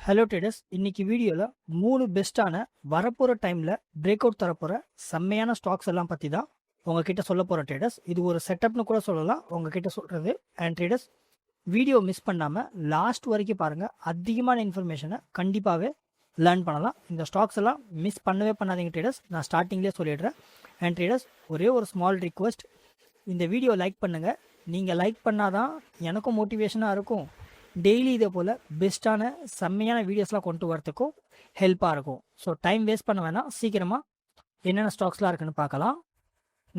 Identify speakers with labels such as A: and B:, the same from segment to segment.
A: Hello traders, இன்னைக்கு வீடியோவில் 3 பெஸ்ட்டான வரப்போகிற டைமில் பிரேக் அவுட் தரப்போகிற செம்மையான ஸ்டாக்ஸ் எல்லாம் பற்றி தான் உங்ககிட்ட சொல்ல போகிற ட்ரேடர்ஸ். இது ஒரு செட்டப்னு கூட சொல்லலாம் உங்ககிட்ட சொல்கிறது. அண்ட் ட்ரேடர்ஸ், வீடியோ மிஸ் பண்ணாமல் லாஸ்ட் வரைக்கும் பாருங்கள். அதிகமான இன்ஃபர்மேஷனை கண்டிப்பாகவே லேர்ன் பண்ணலாம். இந்த ஸ்டாக்ஸ் எல்லாம் மிஸ் பண்ணவே பண்ணாதீங்க ட்ரேடர்ஸ், நான் ஸ்டார்டிங்லேயே சொல்லிடுறேன். அண்ட் ட்ரேடர்ஸ், ஒரே ஒரு ஸ்மால் ரிக்வெஸ்ட், இந்த வீடியோ லைக் பண்ணுங்கள். நீங்கள் லைக் பண்ணாதான் எனக்கும் மோட்டிவேஷனாக இருக்கும். டெய்லி இதே போல் பெஸ்ட்டான செம்மையான வீடியோஸ்லாம் கொண்டு வரத்துக்கும் ஹெல்ப்பாக இருக்கும். ஸோ டைம் வேஸ்ட் பண்ண வேணாம், சீக்கிரமாக என்னென்ன ஸ்டாக்ஸ்லாம் இருக்குன்னு பார்க்கலாம்.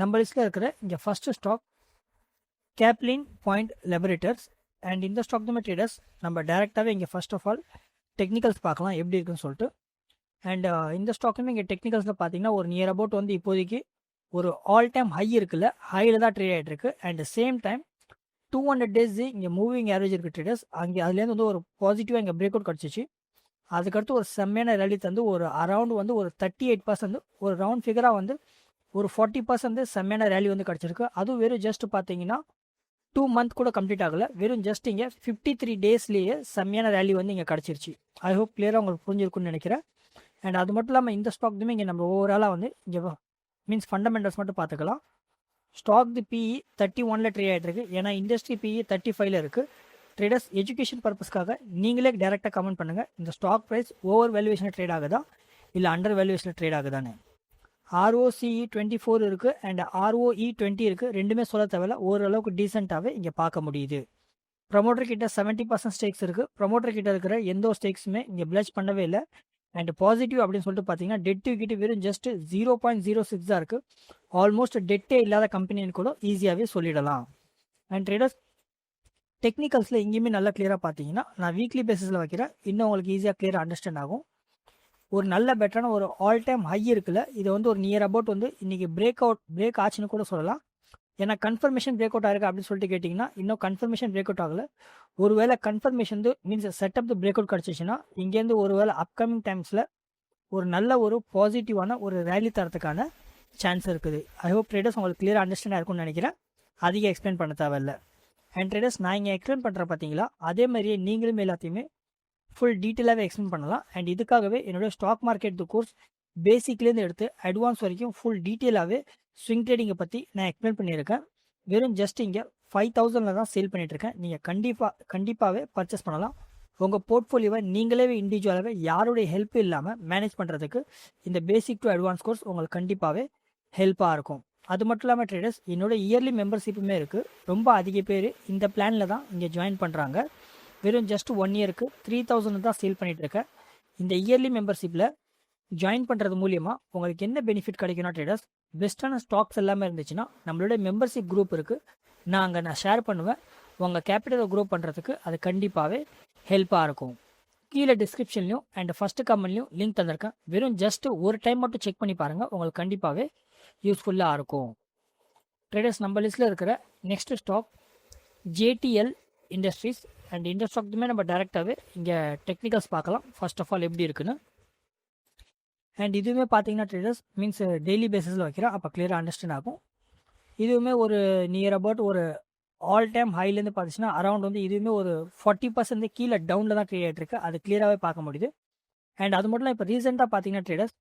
A: நம்ம லிஸ்ட்டில் இருக்கிற இங்கே first stock Caplin Point Laboratories. And இந்த ஸ்டாக் தான் ட்ரேடர்ஸ் நம்ம டேரெக்டாகவே இங்கே ஃபர்ஸ்ட் ஆஃப் ஆல் டெக்னிக்கல்ஸ் பார்க்கலாம் எப்படி இருக்குன்னு சொல்லிட்டு. அண்ட் இந்த ஸ்டாக்குமே இங்கே டெக்னிக்கல்ஸில் பார்த்தீங்கன்னா ஒரு நியர் அபவுட் வந்து இப்போதைக்கு ஒரு ஆல் டைம் ஹை இருக்குல்ல, ஹையில் தான் ட்ரேட் ஆகிட்டு இருக்கு. அண்ட் சேம் டைம் 200 டேஸ் இங்கே மூவிங் ஆவரேஜ் இருக்குது ட்ரேடர்ஸ். அங்கே அதுலேருந்து வந்து ஒரு பாசிட்டிவாக இங்கே பிரேக் அவுட் கிடச்சிச்சு. அதுக்கடுத்து ஒரு செம்மையான ரேலி தந்து ஒரு அரவுண்ட் வந்து ஒரு 38% ஒரு ரவுண்ட் ஃபிகராக வந்து ஒரு 40% செம்மையான ரேலி வந்து கிடச்சிருக்கு. அதுவும் வெறும் ஜஸ்ட் பார்த்தீங்கன்னா 2 மந்த் கூட கம்ப்ளீட் ஆகலை, வெறும் ஜஸ்ட் இங்கே 53 டேஸ்லேயே செம்மையான ரேலி வந்து இங்கே கிடச்சிருச்சு. ஐ ஹோப் கிளியராக உங்களுக்கு புரிஞ்சிருக்குன்னு நினைக்கிறேன். அண்ட் அது மட்டும் இல்லாமல் இந்த ஸ்டாக்துமே இங்கே நம்ம ஓவராலாக வந்து இங்கே மீன்ஸ் ஃபண்டமெண்டல்ஸ் மட்டும் பார்த்துக்கலாம். ஸ்டாக் தி பிஇ 31ல் ட்ரேட் ஆகிட்டு இருக்கு. ஏன்னா இண்டஸ்ட்ரி பிஇ 35ல் இருக்குது. ட்ரேடர்ஸ், எஜுகேஷன் பர்பஸ்க்காக நீங்களே டேரெக்டாக கமெண்ட் பண்ணுங்கள், இந்த ஸ்டாக் ப்ரைஸ் ஓவர் வேல்யூவேஷனில் ட்ரேட் ஆகுதா இல்லை அண்டர் வேல்யூவேஷனில் ட்ரேட் ஆகுதானே. ROCE 24 இருக்குது அண்ட் ROE 20 இருக்குது. ரெண்டுமே சொல்ல தேவையில்ல, ஓரளவுக்கு டீசெண்டாகவே இங்கே பார்க்க முடியுது. ப்ரமோட்டர் கிட்ட 70% ஸ்டேக்ஸ் இருக்குது. ப்ரமோட்டர் கிட்ட இருக்கிற எந்த ஸ்டேக்ஸுமே இங்கே பிளட்ஜ் பண்ணவே இல்லை. அண்ட் பாசிட்டிவ் அப்படின்னு சொல்லிட்டு பார்த்தீங்கன்னா டெட் ஈக்விட்டி வெறும் ஜஸ்ட் 0.06 தான் இருக்குது. ஆல்மோஸ்ட் டெட்டே இல்லாத கம்பெனின்னு கூட ஈஸியாகவே சொல்லிடலாம். அண்ட் ட்ரேடர்ஸ், டெக்னிக்கல்ஸில் எங்கேயுமே நல்லா கிளியராக பார்த்தீங்கன்னா நான் வீக்லி பேசிஸில் வைக்கிறேன், இன்னும் உங்களுக்கு ஈஸியாக கிளியராக அண்டர்ஸ்டாண்ட் ஆகும். ஒரு நல்ல பெட்டரான ஒரு ஆல் டைம் ஹை இருக்குல்ல, இது வந்து ஒரு நியர் அபவுட் வந்து இன்றைக்கி பிரேக் ஆச்சுன்னு கூட சொல்லலாம். ஏன்னா கன்ஃபர்மேஷன் பிரேக் அவுட் ஆயிருக்கு அப்படின்னு சொல்லிட்டு கேட்டிங்கன்னா இன்னும் கன்ஃபர்மேஷன் பிரேக் அவுட் ஆகலை. ஒருவேளை confirmation means setup break out கிடச்சிச்சுன்னா இங்கேருந்து ஒருவேளை அப்கமிங் டைம்ஸில் ஒரு நல்ல ஒரு பாசிட்டிவான ஒரு ரேலி தரத்துக்கான சான்ஸ் இருக்குது. ஐ ஹோப் ட்ரேடர்ஸ் உங்களுக்கு கிளியராக அண்டர்ஸ்டாண்ட் ஆயிருக்கும்னு நினைக்கிறேன். அதிகம் எக்ஸ்பிளைன் பண்ண தேவையில்ல. அண்ட் ட்ரேடர்ஸ், நான் இங்கே எக்ஸ்பிளைன் பண்ணுற பார்த்தீங்களா, அதே மாதிரியே நீங்களும் எல்லாத்தையுமே ஃபுல் டீட்டெயிலாகவே எக்ஸ்பிளைன் பண்ணலாம். அண்ட் இதுக்காகவே என்னுடைய ஸ்டாக் மார்க்கெட் கோர்ஸ் பேசிக்லேருந்து எடுத்து அட்வான்ஸ் வரைக்கும் ஃபுல் டீட்டெயிலாகவே ஸ்விங் ட்ரேடிங்கை பற்றி நான் எக்ஸ்பிளைன் பண்ணியிருக்கேன். வெறும் ஜஸ்ட் இங்கே 5000 தான் சேல் பண்ணிகிட்ருக்கேன். நீங்கள் கண்டிப்பாகவே பர்ச்சேஸ் பண்ணலாம். உங்கள் போர்ட்ஃபோலியோவை நீங்களே இண்டிவிஜுவலாகவே யாருடைய ஹெல்ப் இல்லாமல் மேனேஜ் பண்ணுறதுக்கு இந்த பேசிக் டு அட்வான்ஸ் கோர்ஸ் உங்களுக்கு கண்டிப்பாகவே ஹெல்ப்பாக இருக்கும். அது மட்டும் இல்லாமல் ட்ரேடர்ஸ், என்னோட இயர்லி மெம்பர்ஷிப்புமே இருக்குது. ரொம்ப அதிக பேர் இந்த பிளானில் தான் இங்கே ஜாயின் பண்ணுறாங்க. வெறும் ஜஸ்ட் 1 இயருக்கு 3000 தான் சேல் பண்ணிகிட்ருக்கேன். இந்த இயர்லி மெம்பர்ஷிப்பில் ஜாயின் பண்ணுறது மூலியமாக உங்களுக்கு என்ன பெனிஃபிட் கிடைக்கும்னா ட்ரேடர்ஸ், பெஸ்ட்டான ஸ்டாக்ஸ் எல்லாமே இருந்துச்சுன்னா நம்மளோட மெம்பர்ஷிப் குரூப் இருக்குது, நான் ஷேர் பண்ணுவேன். உங்கள் கேபிட்டலை க்ரோ பண்ணுறதுக்கு அது கண்டிப்பாகவே ஹெல்ப்பாக இருக்கும். கீழே டிஸ்கிரிப்ஷன்லையும் அண்ட் ஃபஸ்ட்டு கமெண்ட்லையும் லிங்க் தந்திருக்கேன். வெறும் ஜஸ்ட் ஒரு டைம் மட்டும் செக் பண்ணி பாருங்கள், உங்களுக்கு கண்டிப்பாகவே யூஸ்ஃபுல்லாக இருக்கும். ட்ரேடர்ஸ், நம்ம லிஸ்ட்டில் இருக்கிற next stock JTL industries. And இந்த ஸ்டாக்துமே நம்ம டேரெக்டாகவே இங்கே டெக்னிக்கல்ஸ் பார்க்கலாம் ஃபர்ஸ்ட் ஆஃப் ஆல் எப்படி இருக்குன்னு. அண்ட் இதுவுமே பார்த்தீங்கன்னா ட்ரேடர்ஸ் மீன்ஸ் டெய்லி பேசிஸில் வைக்கிறேன், அப்போ கிளியராக அண்டர்ஸ்டாண்ட் ஆகும். இதுவுமே ஒரு நியர் அபவுட் ஒரு ஆல் டைம் ஹைலேருந்து பார்த்துச்சுன்னா அரௌண்ட் வந்து இதுவுமே ஒரு 40% கீழே டவுனில் தான் ட்ரேட் ஆகிட்டு இருக்கு, அது கிளியராகவே பார்க்க முடியுது. அண்ட் அது மட்டும் இப்போ ரீசெண்டாக பார்த்தீங்கன்னா ட்ரேடர்ஸ்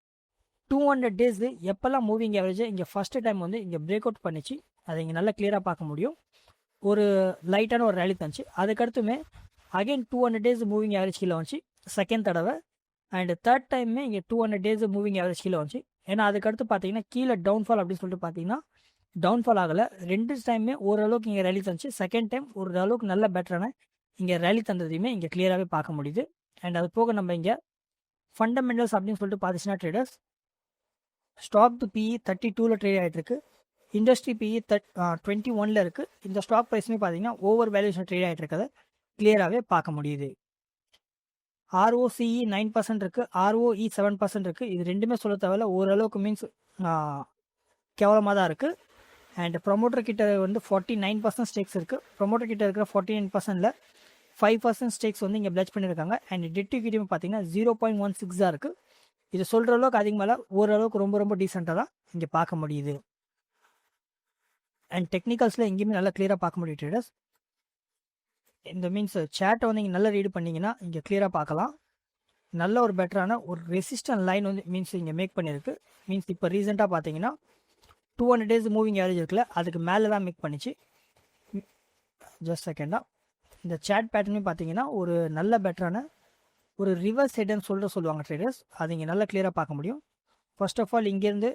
A: 200 டேஸ் எப்போல்லாம் மூவிங் ஆவரேஜ் இங்கே ஃபஸ்ட்டு டைம் வந்து இங்கே பிரேக் அவுட் பண்ணிச்சு, அதை இங்கே நல்லா கிளியராக பார்க்க முடியும். ஒரு லைட்டான ஒரு ரேலி தந்துச்சு. அதுக்கடுத்துமே அகைன் 200 டேஸ் மூவிங் ஆவரேஜ் கீழே வந்துச்சு செகண்ட் தடவை. அண்ட் தேர்ட் டைமே இங்கே 200 டேஸ் மூவிங் ஆவரேஜ் கீழே வந்துச்சு. ஏன்னா அதுக்கடுத்து பார்த்தீங்கன்னா கீழே டவுன்ஃபால் அப்படின்னு சொல்லிட்டு பார்த்தீங்கன்னா டவுன்ஃபால் ஆகலை. 2 டைமே ஓரளவுக்கு இங்கே ரேலி தந்துச்சு. செகண்ட் டைம் ஓரளவுக்கு நல்ல பெட்டரான இங்கே ரேலி தந்ததையுமே இங்கே கிளியராகவே பார்க்க முடியுது. அண்ட் அது போக நம்ம இங்கே ஃபண்டமெண்டல்ஸ் அப்படின்னு சொல்லிட்டு பார்த்துச்சுன்னா ட்ரேடர்ஸ், ஸ்டாக் பிஇ 32ல் ட்ரேட் ஆகிட்டு இருக்கு. இண்டஸ்ட்ரி பிஇ 21ல் இருக்குது. இந்த ஸ்டாக் ப்ரைஸுமே பார்த்தீங்கன்னா ஓவர் வேல்யூஷன் ட்ரேட் ஆகிட்டு இருக்கிறத கிளியராகவே பார்க்க முடியுது. ROCE 9% இருக்குது, ROE 7% இருக்குது. இது ரெண்டுமே சொல்ல தேவையில்ல, ஓரளவுக்கு மீன்ஸ் கேவலமாக தான் இருக்குது. அண்ட் ப்ரொமோட்டர் கிட்ட வந்து 49% ஸ்டேக்ஸ் இருக்குது. ப்ரொமோட்டர் கிட்ட இருக்கிற 49%ல் 5% ஸ்டேக்ஸ் வந்து இங்கே பிளட்ஜ் பண்ணியிருக்காங்க. அண்ட் டெட் ஈக்விட்டி பார்த்தீங்கன்னா 0.16 தான் இருக்குது. இது சொல்கிற அளவுக்கு அதிகமாக ஓரளவுக்கு ரொம்ப ரொம்ப டீசெண்டாக தான் இங்கே பார்க்க முடியுது. அண்ட் டெக்னிக்கல்ஸில் எங்கேயுமே நல்லா கிளியராக பார்க்க முடியும் ட்ரேடர்ஸ். இந்த மீன்ஸ் சேட்டை வந்து இங்கே நல்லா ரீடு பண்ணிங்கன்னா இங்கே கிளியராக பார்க்கலாம். நல்ல ஒரு பெட்டரான ஒரு ரெசிஸ்டன்ட் லைன் வந்து மீன்ஸ் இங்கே மேக் பண்ணியிருக்கு. மீன்ஸ் இப்போ ரீசெண்டாக பார்த்தீங்கன்னா 200 days மூவிங் ஆவரேஜ் இருக்குல்ல, அதுக்கு மேலே தான் மேக் பண்ணிச்சு. ஜஸ்ட் செகண்டாக இந்த சேட் பேட்டர்னும் பார்த்தீங்கன்னா ஒரு நல்ல பெட்டரான ஒரு ரிவர்ஸ் ஹெட்னு சொல்லுவாங்க ட்ரேடர்ஸ். அது இங்கே நல்லா கிளியராக பார்க்க முடியும். ஃபர்ஸ்ட் ஆஃப் ஆல் இங்கேருந்து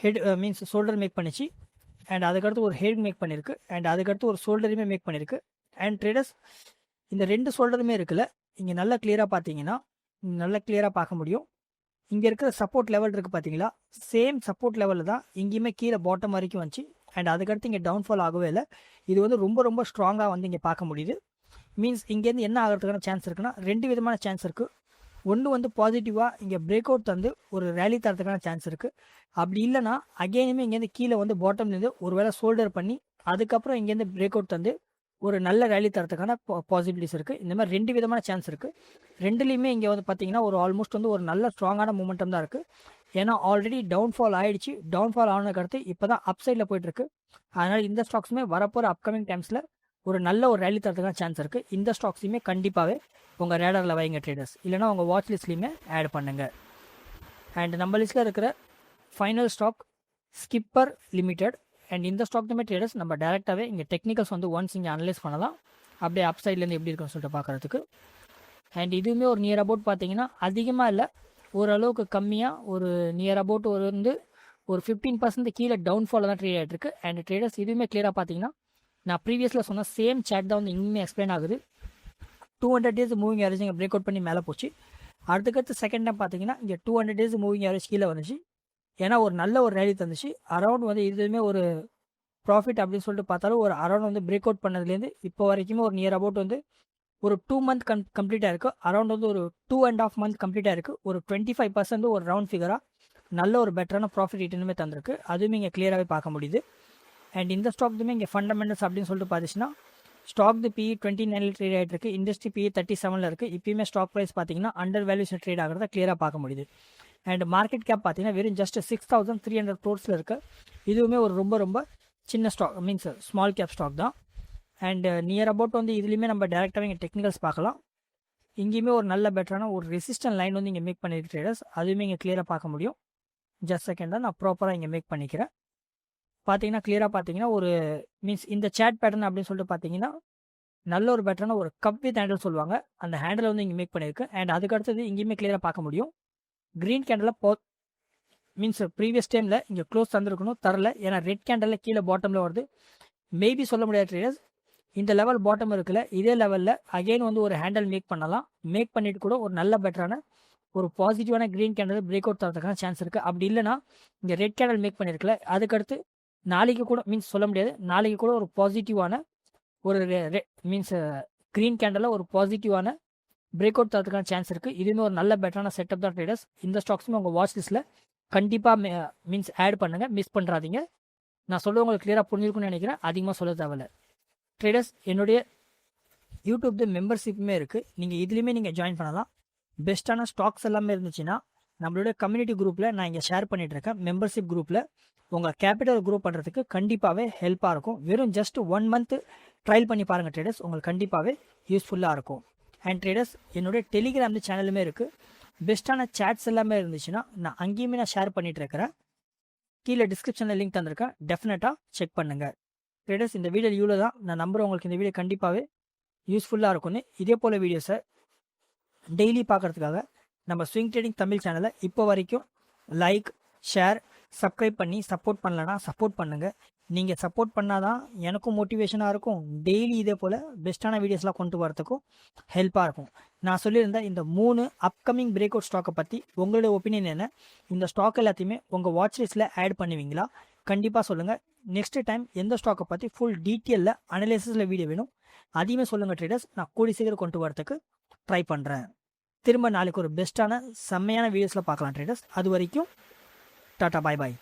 A: ஹெட் மீன்ஸ் ஷோல்டர் மேக் பண்ணிச்சு. அண்ட் அதுக்கடுத்து ஒரு ஹெட் மேக் பண்ணியிருக்கு. அண்ட் அதுக்கடுத்து ஒரு ஷோல்டருமே மேக் பண்ணியிருக்கு. அண்ட் ட்ரேடர்ஸ் இந்த 2 ஷோல்டருமே இருக்குல்ல, இங்கே நல்லா கிளியராக பார்த்தீங்கன்னா நல்லா கிளியராக பார்க்க முடியும். இங்கே இருக்கிற சப்போர்ட் லெவல் இருக்குது பார்த்தீங்களா, சேம் சப்போர்ட் லெவலில் தான் இங்கேயுமே கீழே பாட்டம் வரைக்கும் வந்துச்சு. அண்ட் அதுக்கடுத்து இங்கே டவுன்ஃபால் ஆகவே இல்லை. இது வந்து ரொம்ப ரொம்ப ஸ்ட்ராங்காக வந்து இங்கே பார்க்க முடியுது. மீன்ஸ் இங்கேருந்து என்ன ஆகிறதுக்கான சான்ஸ் இருக்குன்னா 2 விதமான சான்ஸ் இருக்குது. ஒன்று வந்து பாசிட்டிவாக இங்கே பிரேக் அவுட் தந்து ஒரு ரேலி தரத்துக்கான சான்ஸ் இருக்குது. அப்படி இல்லைனா அகெயினுமே இங்கேருந்து கீழே வந்து பாட்டம்லேருந்து ஒரு வேளை ஷோல்டர் பண்ணி அதுக்கப்புறம் இங்கேருந்து பிரேக் அவுட் தந்து ஒரு நல்ல ரேலி தரத்துக்கான பாசிபிலிட்டிஸ் இருக்குது. இந்த மாதிரி 2 விதமான சான்ஸ் இருக்குது. 2லேயுமே இங்கே வந்து பார்த்தீங்கன்னா ஒரு ஆல்மோஸ்ட் வந்து ஒரு நல்ல ஸ்ட்ராங்கான மூமெண்டம் தான் இருக்குது. ஏன்னா ஆல்ரெடி டவுன்ஃபால் ஆகிடுச்சு. டவுன்ஃபால் ஆனதுக்கு அடுத்து இப்போ தான் அப் சைடில் போயிட்டுருக்கு. அதனால் இந்த ஸ்டாக்ஸுமே வரப்போகிற அப்கமிங் டைம்ஸில் ஒரு நல்ல ஒரு ரேலி தரத்துக்கான சான்ஸ் இருக்குது. இந்த ஸ்டாக்ஸையுமே கண்டிப்பாகவே உங்கள் ரேடரில் வைங்க ட்ரேடர்ஸ், இல்லைனா உங்கள் வாட்ச் லிஸ்ட்லேயுமே ஆட் பண்ணுங்கள். அண்ட் நம்ம லிஸ்ட்டில் இருக்கிற final stock skipper limited. And இந்த ஸ்டாக்னுமே ட்ரேடர்ஸ் நம்ம டேரெக்டாகவே இங்கே டெக்னிக்கல்ஸ் வந்து ஒன்ஸ் இங்கே அனலைஸ் பண்ணலாம், அப்படியே அப் சைட்லேருந்து எப்படி இருக்குன்னு சொல்லிட்டு பார்க்குறதுக்கு. அண்ட் இதுவுமே ஒரு நியர் அபவுட் பார்த்தீங்கன்னா அதிகமாக இல்லை, ஓரளவுக்கு கம்மியாக ஒரு நியர் அபவுட் ஒரு 15% கீழே டவுன்ஃபாலில் தான் ட்ரேட் ஆகிட்டுருக்கு. அண்ட் ட்ரேடர்ஸ் இதுவுமே கிளியராக பார்த்தீங்கன்னா நான் ப்ரீவியஸில் சொன்ன சேம் சேட் தான் வந்து இன்னுமே எக்ஸ்பிளைன் ஆகுது. 200 days மூவிங் ஆவரேஜ் இங்கே பிரேக் அவுட் பண்ணி மேலே போச்சு. அடுத்தடுத்து செகண்ட் டைம் பார்த்தீங்கன்னா இங்கே 200 days மூவிங் ஆவரேஜ் கீழே வந்துச்சு. ஏன்னா ஒரு நல்ல ஒரு ரேலி தந்துச்சு. அரௌண்ட் வந்து இதுவுமே ஒரு ப்ராஃபிட் அப்படின்னு சொல்லிட்டு பார்த்தாலும் ஒரு அரௌண்ட் வந்து பிரேக் அவுட் பண்ணதுலேருந்து இப்போ வரைக்குமே ஒரு நியர் அபவுட் வந்து ஒரு 2 month கம்ப்ளீட்டாக இருக்குது. அரௌண்ட் வந்து ஒரு 2.5 month கம்ப்ளீட்டாக இருக்குது. ஒரு 25% ஒரு ரவுண்ட் ஃபிகராக நல்ல ஒரு பெட்டரான ப்ராஃபிட் ரிட்டர்னுமே தந்திருக்கு. அதுவுமே இங்கே கிளியராகவே பார்க்க முடியுது. அண்ட் இந்த ஸ்டாக்துமே இங்கே ஃபண்டமெண்டல்ஸ் அப்படின்னு சொல்லிட்டு பார்த்துச்சுன்னா ஸ்டாக் தி PE 29 ட்ரேட் ஆகிட்டு இருக்குது. இண்டஸ்ட்ரி PE 37 இருக்குது. இப்போயுமே ஸ்டாக் ப்ரைஸ் பார்த்தீங்கன்னா அண்டர் வேல்யூஷன் ட்ரேட் ஆகிறத கிளியராக பார்க்க முடியுது. அண்ட் மார்க்கெட் கேப் பார்த்தீங்கன்னா வெறும் ஜஸ்ட் 6,300 crores இருக்குது. இதுவுமே ஒரு ரொம்ப ரொம்ப சின்ன stock, means small cap stock தான். அண்ட் நியர் அபவுட் வந்து இதுலேயுமே நம்ம டேரெக்டாகவே இங்கே டெக்னிக்கல்ஸ் பார்க்கலாம். இங்கேயுமே ஒரு நல்ல பெட்டரான ஒரு ரெசிஸ்டன்ட் லைன் வந்து இங்கே மேக் பண்ணியிருக்கு ட்ரேடர்ஸ். அதுவுமே இங்கே கிளியராக பார்க்க முடியும். ஜஸ்ட் செகண்டாக நான் ப்ராப்பராக இங்கே மேக் பண்ணிக்கிறேன். பார்த்தீங்கன்னா கிளியராக பார்த்தீங்கன்னா ஒரு மீன்ஸ் இந்த சேட் பேட்டர்ன் அப்படின்னு சொல்லிட்டு பார்த்தீங்கன்னா நல்ல ஒரு பெட்டரான ஒரு கப் வித் ஹேண்டில் சொல்லுவாங்க, அந்த ஹேண்டில் வந்து இங்கே மேக் பண்ணியிருக்கு. அண்ட் அதுக்கடுத்தது இங்கேயுமே கிளியராக பார்க்க முடியும். க்ரீன் கேண்டலில் மீன்ஸ் ப்ரீவியஸ் டைமில் இங்கே க்ளோஸ் தந்துருக்கணும், தரல. ஏன்னா ரெட் கேண்டலில் கீழே பாட்டமில் வருது. மேபி சொல்ல முடியாது ட்ரேடர்ஸ், இந்த லெவல் பாட்டம் இருக்குல்ல, இதே லெவலில் அகெயின் வந்து ஒரு ஹேண்டில் மேக் பண்ணலாம். மேக் பண்ணிட்டு கூட ஒரு நல்ல பெட்டரான ஒரு பாசிட்டிவான க்ரீன் கேண்டல் பிரேக் அவுட் தரதுக்கான சான்ஸ் இருக்குது. அப்படி இல்லைனா இங்கே ரெட் கேண்டல் மேக் பண்ணியிருக்கல, அதுக்கடுத்து நாளைக்கு கூட மீன்ஸ் சொல்ல முடியாது, நாளைக்கு கூட ஒரு பாசிட்டிவான ஒரு மீன்ஸ் க்ரீன் கேண்டலில் ஒரு பாசிட்டிவான பிரேக் அவுட் தரதுக்கான சான்ஸ் இருக்குது. இதுவுமே ஒரு நல்ல பெட்டரான செட்டப் தான் ட்ரேடர்ஸ். இந்த ஸ்டாக்ஸுமே உங்கள் வாட்ச் லிஸ்ட்டில் கண்டிப்பாக மீன்ஸ் ஆட் பண்ணுங்கள், மிஸ் பண்ணுறாதீங்க. நான் சொல்ல உங்களுக்கு கிளியராக புரிஞ்சிருக்குன்னு நினைக்கிறேன், அதிகமாக சொல்ல தேவையில்ல ட்ரேடர்ஸ். என்னுடைய யூடியூப் மெம்பர்ஷிப்புமே இருக்குது, நீங்கள் இதுலேயுமே நீங்கள் ஜாயின் பண்ணலாம். பெஸ்ட்டான ஸ்டாக்ஸ் எல்லாமே இருந்துச்சுன்னா நம்மளோட கம்யூனிட்டி குரூப்பில் நான் இங்கே ஷேர் பண்ணிகிட்ருக்கேன். மெம்பர்ஷிப் குரூப்பில் உங்கள் கேபிட்டல் க்ரோ பண்ணுறதுக்கு கண்டிப்பாகவே ஹெல்ப்பாக இருக்கும். வெறும் ஜஸ்ட் 1 month ட்ரையல் பண்ணி பாருங்கள் ட்ரேடர்ஸ், உங்களுக்கு கண்டிப்பாகவே யூஸ்ஃபுல்லாக இருக்கும். அண்ட் ட்ரேடர்ஸ் என்னுடைய டெலிகிராம் சேனலுமே இருக்குது. பெஸ்ட்டான சேட்ஸ் எல்லாமே இருந்துச்சுன்னா நான் அங்கேயுமே நான் ஷேர் பண்ணிகிட்ருக்கிறேன். கீழே டிஸ்கிரிப்ஷனில் லிங்க் தந்திருக்கேன், டெஃபினட்டாக செக் பண்ணுங்கள் ட்ரேடர்ஸ். இந்த வீடியோ இவ்வளோ தான். நான் நம்புகிறேன் உங்களுக்கு இந்த வீடியோ கண்டிப்பாகவே யூஸ்ஃபுல்லாக இருக்கும்னு. இதே போல் வீடியோஸை டெய்லி பார்க்குறதுக்காக நம்ம ஸ்விங் ட்ரேடிங் தமிழ் சேனலை இப்போ வரைக்கும் லைக், ஷேர், சப்ஸ்கிரைப் பண்ணி சப்போர்ட் பண்ணலன்னா சப்போர்ட் பண்ணுங்கள். நீங்கள் சப்போர்ட் பண்ணால் தான் எனக்கும் மோட்டிவேஷனாக இருக்கும், டெய்லி இதே போல் பெஸ்ட்டான வீடியோஸ்லாம் கொண்டு வரதுக்கும் ஹெல்ப்பாக இருக்கும். நான் சொல்லியிருந்தேன் இந்த 3 அப்கமிங் பிரேக் அவுட் ஸ்டாக்கை பற்றி உங்களுடைய ஒப்பீனியன் என்ன? இந்த ஸ்டாக் எல்லாத்தையுமே உங்கள் வாட்ச் லிஸ்ட்டில் ஆட் பண்ணுவீங்களா? கண்டிப்பாக சொல்லுங்கள். நெக்ஸ்ட் டைம் எந்த ஸ்டாக்கை பற்றி ஃபுல் டீட்டெயிலில் அனலைசிஸில் வீடியோ வேணும் அதையுமே சொல்லுங்கள் ட்ரேடர்ஸ். நான் கூடி சீக்கிரம் கொண்டு வரதுக்கு ட்ரை பண்ணுறேன். திரும்ப நாளைக்கு ஒரு பெஸ்ட்டான செம்மையான வீடியோஸில் பார்க்கலாம் ட்ரேடர்ஸ். அது வரைக்கும் டாட்டா, பாய் பாய்.